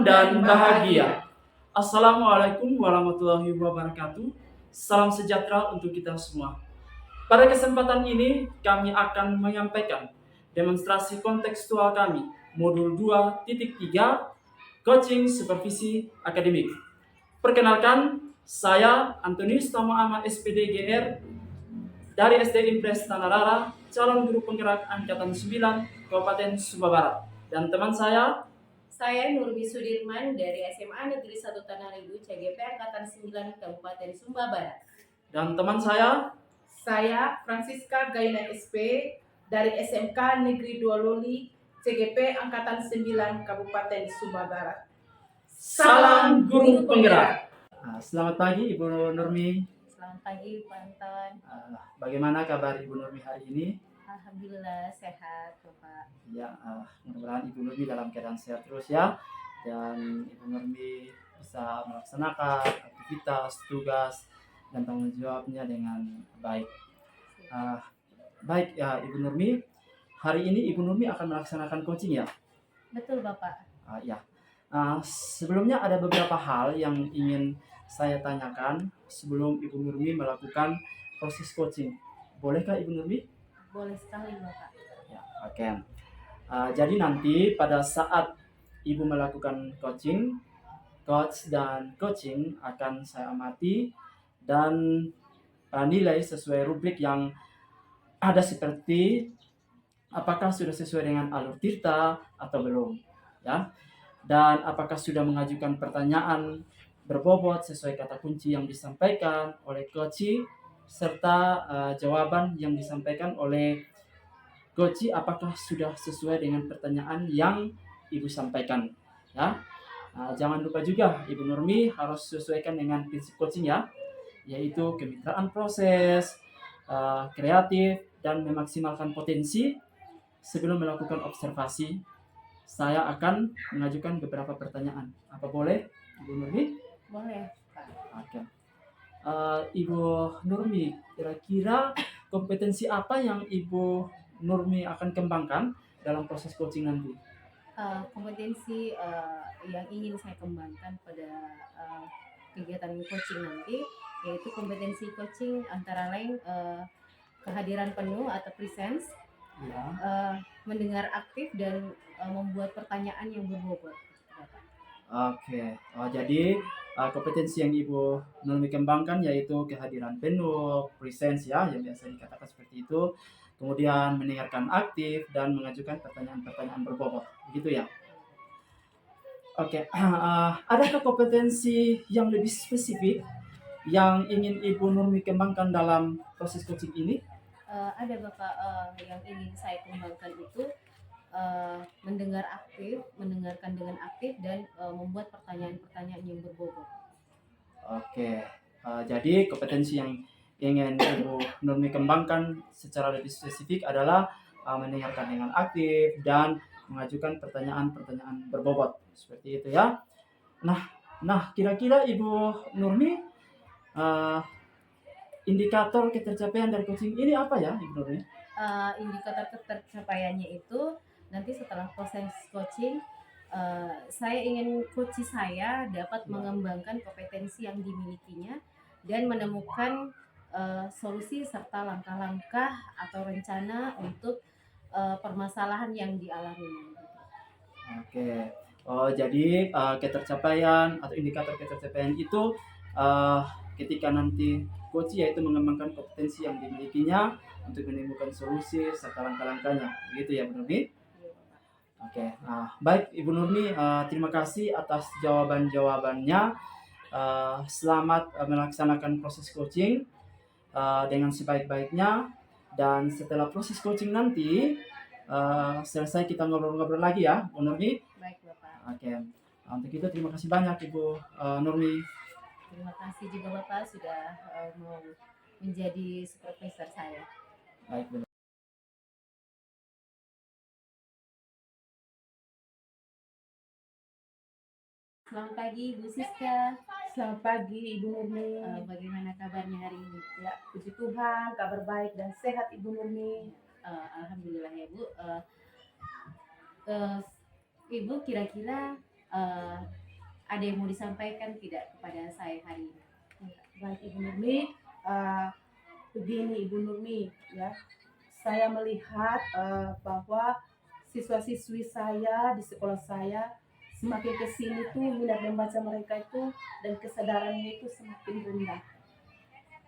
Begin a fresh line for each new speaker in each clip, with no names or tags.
dan bahagia. Assalamualaikum warahmatullahi wabarakatuh. Salam sejahtera untuk kita semua. Pada kesempatan ini kami akan menyampaikan demonstrasi kontekstual kami modul 2.3 coaching supervisi akademik. Perkenalkan, saya Antonius Tama SPD GR dari SD Impres Tanah Rara, calon guru penggerak angkatan 9 Kabupaten Sumba Barat. Dan teman saya
Nurbi Sudirman dari SMA Negeri 1 Tanah Rindu CGP Angkatan 9 Kabupaten Sumba Barat.
Dan teman saya
Francisca Gaina SP dari SMK Negeri 2 Loli CGP Angkatan 9 Kabupaten Sumba Barat.
Salam guru penggerak. Selamat pagi Ibu Nurmi.
Selamat pagi Pak Anton.
Bagaimana kabar Ibu Nurmi hari ini?
Alhamdulillah sehat Bapak.
Ya, mudah-mudahan Ibu Nurmi dalam keadaan sehat terus ya. Dan Ibu Nurmi bisa melaksanakan aktivitas, tugas, dan tanggung jawabnya dengan baik. Baik ya Ibu Nurmi, hari ini Ibu Nurmi akan melaksanakan coaching ya?
Betul Bapak.
Ya. Sebelumnya ada beberapa hal yang ingin saya tanyakan sebelum Ibu Nurmi melakukan proses coaching. Bolehkah Ibu Nurmi?
Boleh sekali Bapak.
Ya, oke. Jadi nanti pada saat Ibu melakukan coaching, coach dan coaching akan saya amati dan nilai sesuai rubrik yang ada seperti apakah sudah sesuai dengan alur tirta atau belum, ya. Dan apakah sudah mengajukan pertanyaan berbobot sesuai kata kunci yang disampaikan oleh coachee serta jawaban yang disampaikan oleh coachee apakah sudah sesuai dengan pertanyaan yang Ibu sampaikan, ya. Jangan lupa juga Ibu Nurmi harus sesuaikan dengan prinsip coaching ya, yaitu kemitraan proses, kreatif, dan memaksimalkan potensi. Sebelum melakukan observasi, saya akan mengajukan beberapa pertanyaan. Apa boleh Ibu Nurmi?
Boleh Pak.
Oke. Ibu Nurmi, kira-kira kompetensi apa yang Ibu Nurmi akan kembangkan dalam proses coaching nanti?
Kompetensi yang ingin saya kembangkan pada kegiatan coaching nanti yaitu kompetensi coaching antara lain kehadiran penuh atau presence,
Ya.
mendengar aktif dan membuat pertanyaan yang berbobot.
Oke. Jadi kompetensi yang Ibu Nurmi kembangkan yaitu kehadiran penuh, presence ya, yang biasa dikatakan seperti itu. Kemudian mendengarkan aktif dan mengajukan pertanyaan-pertanyaan berbobot, begitu ya. Oke. Adakah kompetensi yang lebih spesifik yang ingin Ibu Nurmi kembangkan dalam proses coaching ini?
Ada Bapak, yang ingin saya kembangkan itu mendengarkan dengan aktif dan membuat pertanyaan-pertanyaan yang berbobot.
Oke. Jadi kompetensi yang ingin Ibu Nurmi kembangkan secara lebih spesifik adalah mendengarkan dengan aktif dan mengajukan pertanyaan-pertanyaan berbobot seperti itu ya. Nah, kira-kira Ibu Nurmi indikator ketercapaian dari coaching ini apa ya Ibu Nurmi?
Indikator ketercapaiannya itu nanti setelah proses coaching, saya ingin coach saya dapat mengembangkan kompetensi yang dimilikinya dan menemukan solusi serta langkah-langkah atau rencana untuk permasalahan yang dialami.
Oke. Jadi ketercapaian atau indikator ketercapaian itu ketika nanti coach yaitu mengembangkan kompetensi yang dimilikinya untuk menemukan solusi serta langkah-langkahnya, begitu ya Bu Nurmi? Oke. Baik Ibu Nurmi, terima kasih atas jawaban-jawabannya. Selamat melaksanakan proses coaching dengan sebaik-baiknya, dan setelah proses coaching nanti selesai kita ngobrol-ngobrol lagi ya Bu Nurmi.
Baik Bapak.
Oke. Untuk itu terima kasih banyak Ibu Nurmi.
Terima kasih juga Bapak sudah mau menjadi supervisor saya.
Baik Bu.
Selamat pagi Bu Siska.
Selamat pagi Ibu Nurmi.
Bagaimana kabarnya hari ini?
Ya, puji Tuhan, kabar baik dan sehat Ibu Nurmi.
Alhamdulillah ya Bu. Ibu kira-kira ada yang mau disampaikan tidak kepada saya hari ini?
Baik Ibu Nurmi, begini Ibu Nurmi ya, saya melihat bahwa siswa-siswi saya di sekolah saya semakin kesini tuh minat membaca mereka itu dan kesadarannya itu semakin rendah.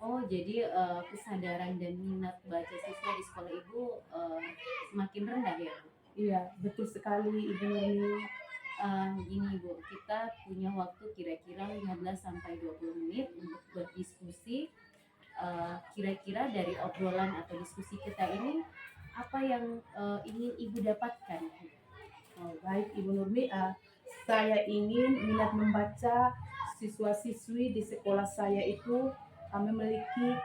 Oh, jadi kesadaran dan minat baca siswa di sekolah Ibu semakin rendah ya, Bu?
Iya, betul sekali Ibu Nurmi.
Gini Bu, kita punya waktu kira-kira 15 sampai 20 menit untuk berdiskusi. Kira-kira dari obrolan atau diskusi kita ini apa yang ingin Ibu dapatkan?
Oh, baik Ibu Nurmi, saya ingin minat membaca siswa-siswi di sekolah saya itu memiliki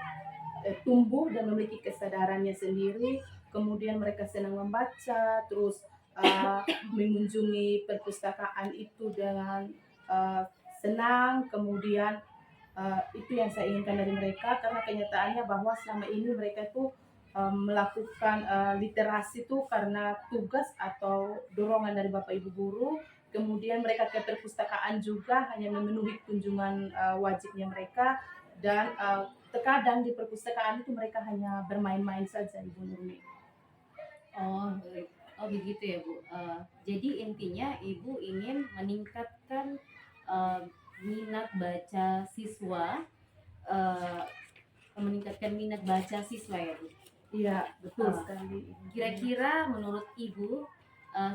tumbuh dan memiliki kesadarannya sendiri. Kemudian mereka senang membaca, terus mengunjungi perpustakaan itu dengan senang. Kemudian itu yang saya inginkan dari mereka, karena kenyataannya bahwa selama ini mereka itu melakukan literasi itu karena tugas atau dorongan dari Bapak Ibu guru. Kemudian mereka ke perpustakaan juga hanya memenuhi kunjungan wajibnya mereka, dan terkadang di perpustakaan itu mereka hanya bermain-main saja Ibu Nurmi.
Oh, oh begitu ya Bu. Jadi intinya Ibu ingin meningkatkan minat baca siswa, eh, meningkatkan minat baca siswa ya Bu.
Iya, betul
Ah.
sekali.
Kira-kira menurut Ibu,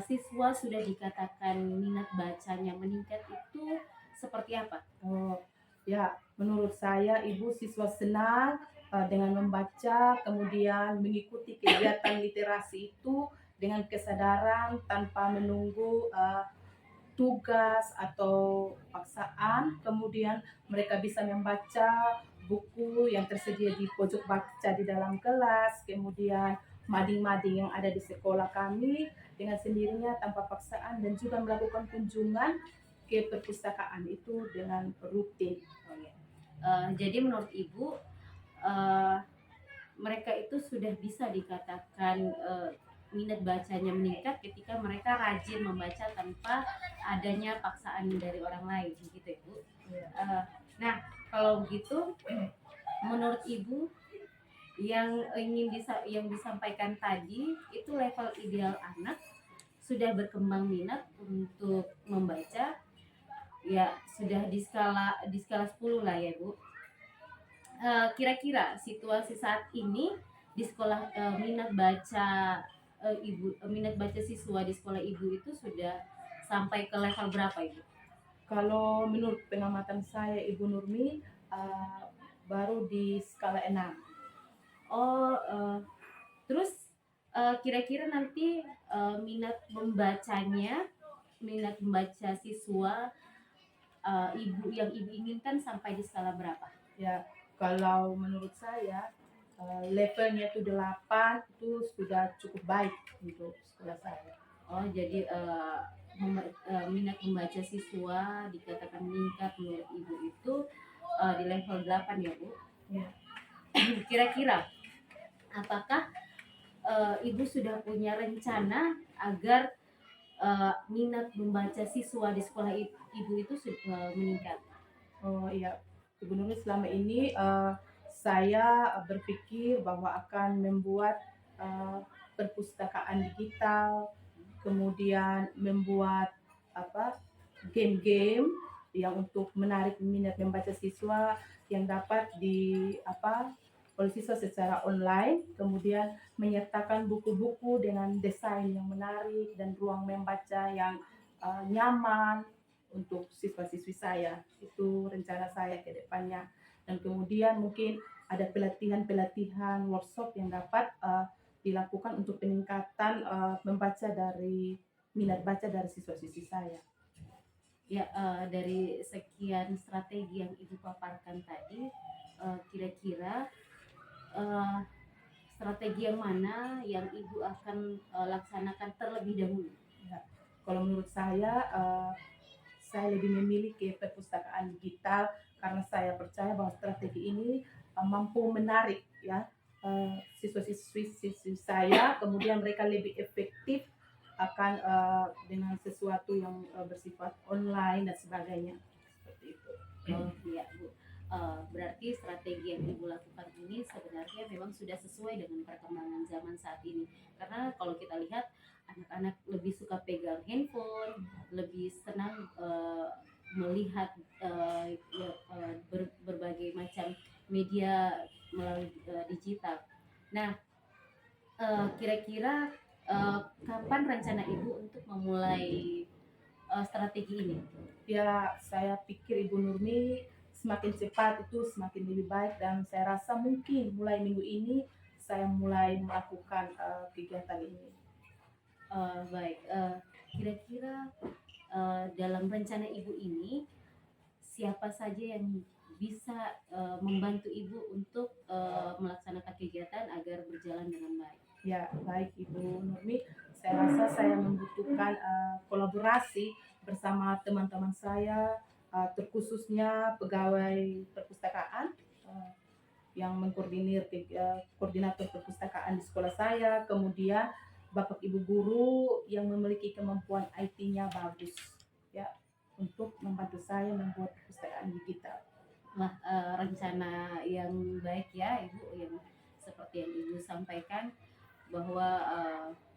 siswa sudah dikatakan minat bacanya meningkat itu seperti apa?
Oh, ya, menurut saya Ibu siswa senang dengan membaca, kemudian mengikuti kegiatan literasi itu dengan kesadaran tanpa menunggu tugas atau paksaan. Kemudian mereka bisa membaca buku yang tersedia di pojok baca di dalam kelas, kemudian mading-mading yang ada di sekolah kami dengan sendirinya tanpa paksaan, dan juga melakukan kunjungan ke perpustakaan itu dengan rutin.
Oh, ya. Jadi menurut Ibu, eh, mereka itu sudah bisa dikatakan minat bacanya meningkat ketika mereka rajin membaca tanpa adanya paksaan dari orang lain, gitu ya Bu. Nah, kalau begitu, menurut Ibu yang disampaikan tadi itu level ideal anak sudah berkembang minat untuk membaca, ya sudah di skala 10 lah ya Bu. Kira-kira situasi saat ini di sekolah, minat baca siswa di sekolah Ibu itu sudah sampai ke level berapa Ibu?
Kalau menurut pengamatan saya Ibu Nurmi, baru di skala 6.
Oh, terus kira-kira nanti minat membaca siswa yang Ibu inginkan sampai di skala berapa?
Ya, kalau menurut saya levelnya itu 8 itu sudah cukup baik untuk sekolah saya.
Oh, jadi minat membaca siswa dikatakan meningkat menurut Ibu itu di level 8 ya Bu?
Ya.
Kira-kira apakah Ibu sudah punya rencana agar minat membaca siswa di sekolah Ibu itu meningkat?
Oh iya, Ibu Nurmi, selama ini saya berpikir bahwa akan membuat perpustakaan digital, kemudian membuat game-game yang untuk menarik minat membaca siswa yang dapat oleh siswa secara online, kemudian menyertakan buku-buku dengan desain yang menarik dan ruang membaca yang nyaman untuk siswa-siswi saya. Itu rencana saya ke depannya. Dan kemudian mungkin ada pelatihan-pelatihan workshop yang dapat dilakukan untuk peningkatan membaca dari minat baca dari siswa-siswi saya.
Ya, dari sekian strategi yang Ibu paparkan tadi, kira-kira strategi yang mana yang Ibu akan laksanakan terlebih dahulu?
Ya, kalau menurut saya lebih memilih ke perpustakaan digital, karena saya percaya bahwa strategi ini mampu menarik siswa-siswi saya, kemudian mereka lebih efektif akan dengan sesuatu yang bersifat online dan sebagainya seperti itu.
Oh iya Bu. Berarti strategi yang Ibu lakukan ini sebenarnya memang sudah sesuai dengan perkembangan zaman saat ini. Karena kalau kita lihat anak-anak lebih suka pegang handphone, lebih senang melihat berbagai macam media melalui digital. Nah, kira-kira kapan rencana Ibu untuk memulai strategi ini?
Ya, saya pikir Ibu Nurmi semakin cepat itu semakin lebih baik, dan saya rasa mungkin mulai minggu ini saya mulai melakukan kegiatan ini.
Baik, kira-kira dalam rencana Ibu ini siapa saja yang bisa membantu Ibu untuk melaksanakan kegiatan agar berjalan dengan baik?
Ya, baik Ibu Nurmi, saya rasa saya membutuhkan kolaborasi bersama teman-teman saya, terkhususnya pegawai perpustakaan yang mengkoordinir koordinator perpustakaan di sekolah saya, kemudian Bapak Ibu guru yang memiliki kemampuan IT-nya bagus, ya, untuk membantu saya membuat perpustakaan digital.
Wah, rencana yang baik ya Ibu, yang seperti yang Ibu sampaikan bahwa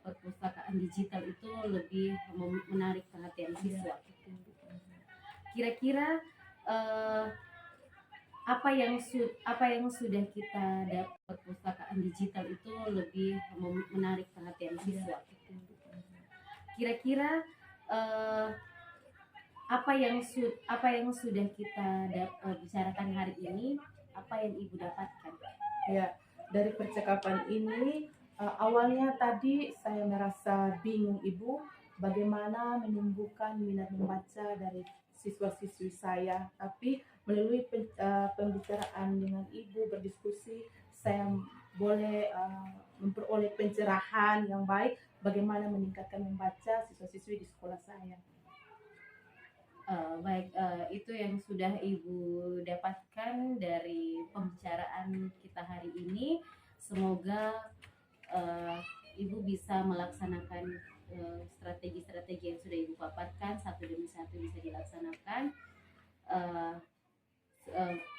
perpustakaan digital itu lebih menarik perhatian siswa. Kira-kira apa yang sudah kita dapat perpustakaan digital itu lebih menarik perhatian siswa. Kira-kira apa yang sudah kita bicarakan hari ini, apa yang Ibu dapatkan?
Ya, dari percakapan ini awalnya tadi saya merasa bingung Ibu, bagaimana menumbuhkan minat membaca dari siswa-siswi saya. Tapi melalui pembicaraan dengan Ibu, berdiskusi, saya boleh memperoleh pencerahan yang baik bagaimana meningkatkan membaca siswa-siswi di sekolah saya.
Baik, itu yang sudah Ibu dapatkan dari pembicaraan kita hari ini. Semoga Ibu bisa melaksanakan strategi-strategi yang sudah Ibu paparkan satu demi satu bisa dilaksanakan.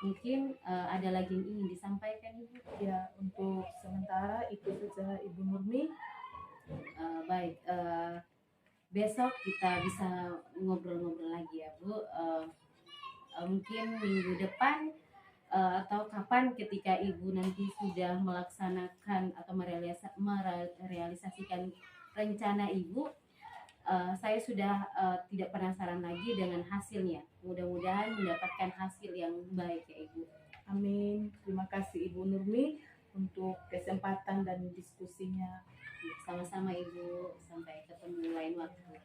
Mungkin ada lagi yang ingin disampaikan Ibu?
Ya, untuk sementara itu saja Ibu Nurmi.
Baik, besok kita bisa ngobrol-ngobrol lagi ya Bu. Mungkin minggu depan atau kapan ketika Ibu nanti sudah melaksanakan atau merealisasikan rencana Ibu, saya sudah tidak penasaran lagi dengan hasilnya. Mudah-mudahan mendapatkan hasil yang baik ya Ibu.
Amin. Terima kasih Ibu Nurmi untuk kesempatan dan diskusinya.
Sama-sama Ibu, sampai ketemu lain waktu.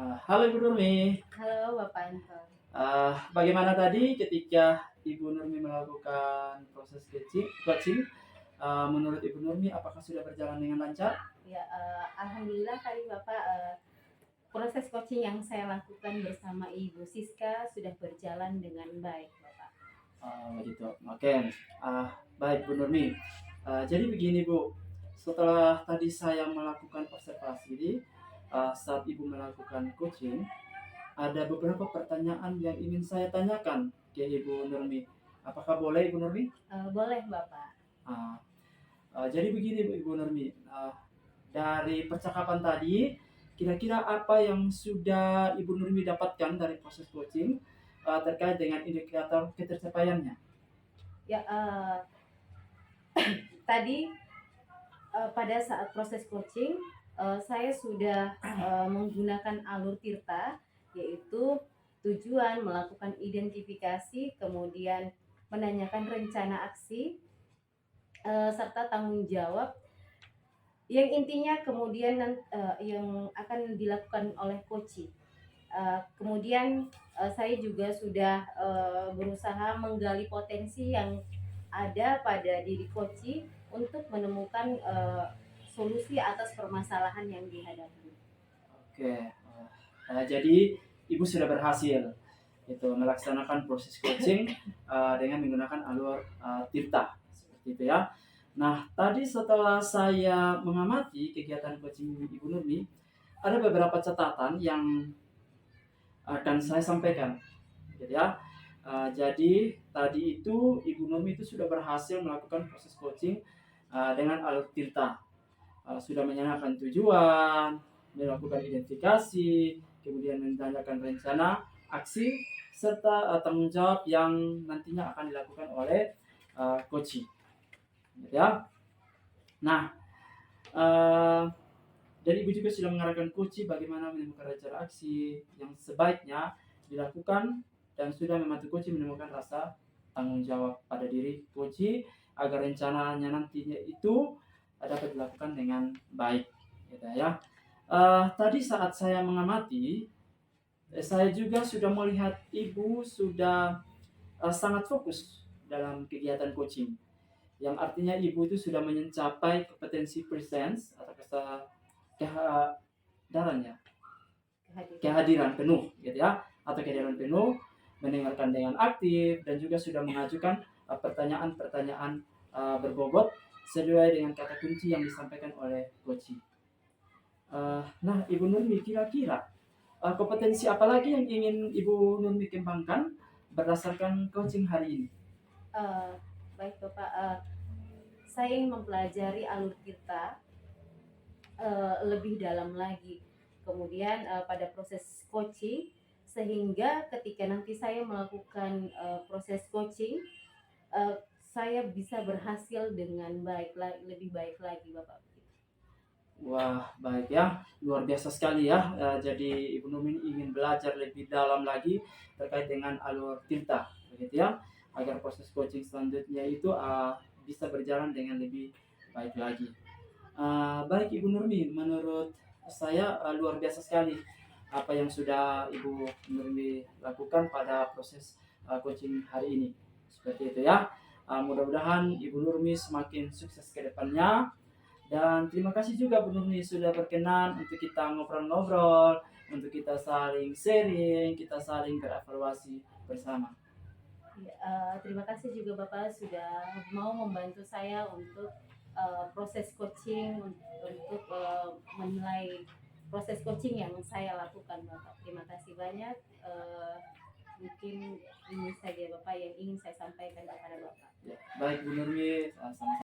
Halo Ibu Nurmi.
Halo Bapak Anton.
Bagaimana tadi ketika Ibu Nurmi melakukan proses coaching? Menurut Ibu Nurmi, apakah sudah berjalan dengan lancar?
Ya, alhamdulillah tadi Bapak, proses coaching yang saya lakukan bersama Ibu Siska sudah berjalan dengan baik Bapak.
Begitu. Oke. Baik Bu Nurmi. Jadi begini Bu, setelah tadi saya melakukan observasi saat Ibu melakukan coaching, ada beberapa pertanyaan yang ingin saya tanyakan ke Ibu Nurmi. Apakah boleh Ibu Nurmi?
Boleh Bapak.
Jadi begini Ibu Nurmi, dari percakapan tadi, kira-kira apa yang sudah Ibu Nurmi dapatkan dari proses coaching terkait dengan indikator ketercapaiannya?
Ya, tadi pada saat proses coaching saya sudah menggunakan alur Tirta, yaitu tujuan, melakukan identifikasi, kemudian menanyakan rencana aksi, serta tanggung jawab, yang intinya kemudian yang akan dilakukan oleh coaching. Kemudian saya juga sudah berusaha menggali potensi yang ada pada diri coaching untuk menemukan solusi atas permasalahan yang dihadapi.
Oke, jadi Ibu sudah berhasil itu melaksanakan proses coaching dengan menggunakan alur Tirta seperti itu ya. Nah, tadi setelah saya mengamati kegiatan coaching Ibu Nurmi, ada beberapa catatan yang akan saya sampaikan, gitu ya. Jadi tadi itu Ibu Nurmi itu sudah berhasil melakukan proses coaching dengan alur Tirta. Sudah menanyakan tujuan, melakukan identifikasi, kemudian menanyakan rencana, aksi, serta tanggung jawab yang nantinya akan dilakukan oleh coaching. Gitu ya. Nah, eh, dan Ibu juga sudah mengarahkan coaching bagaimana menemukan rencana aksi yang sebaiknya dilakukan dan sudah membantu coaching menemukan rasa tanggung jawab pada diri coaching agar rencananya nantinya itu dapat dilakukan dengan baik, gitu ya. Tadi saat saya mengamati, saya juga sudah melihat Ibu sudah sangat fokus dalam kegiatan coaching, yang artinya Ibu itu sudah mencapai kompetensi presence atau kehadiran ya, kehadiran penuh, gitu ya, atau kehadiran penuh, mendengarkan dengan aktif, dan juga sudah mengajukan pertanyaan-pertanyaan berbobot sesuai dengan kata kunci yang disampaikan oleh coaching. Nah, Ibu Nurmi, kira-kira kompetensi apa lagi yang ingin Ibu Nurmi kembangkan berdasarkan coaching hari ini?
Eh, Baik Bapak, saya ingin mempelajari alur kita lebih dalam lagi. Kemudian pada proses coaching, sehingga ketika nanti saya melakukan proses coaching, saya bisa berhasil dengan lebih baik lagi Bapak.
Wah, baik ya, luar biasa sekali ya. Jadi Ibu Nurmi ingin belajar lebih dalam lagi terkait dengan alur Tirta, begitu ya, agar proses coaching selanjutnya itu bisa berjalan dengan lebih baik lagi. Baik Ibu Nurmi, menurut saya luar biasa sekali apa yang sudah Ibu Nurmi lakukan pada proses coaching hari ini. Seperti itu ya. Mudah-mudahan Ibu Nurmi semakin sukses ke depannya. Dan terima kasih juga Bu Nurmi sudah berkenan untuk kita ngobrol-ngobrol, untuk kita saling sharing, kita saling berevaluasi bersama.
Terima kasih juga Bapak sudah mau membantu saya untuk proses coaching, untuk menilai proses coaching yang saya lakukan Bapak. Terima kasih banyak. Mungkin ini saja Bapak yang ingin saya sampaikan kepada Bapak.
Ya, baik Bu Nurmi, sama-sama.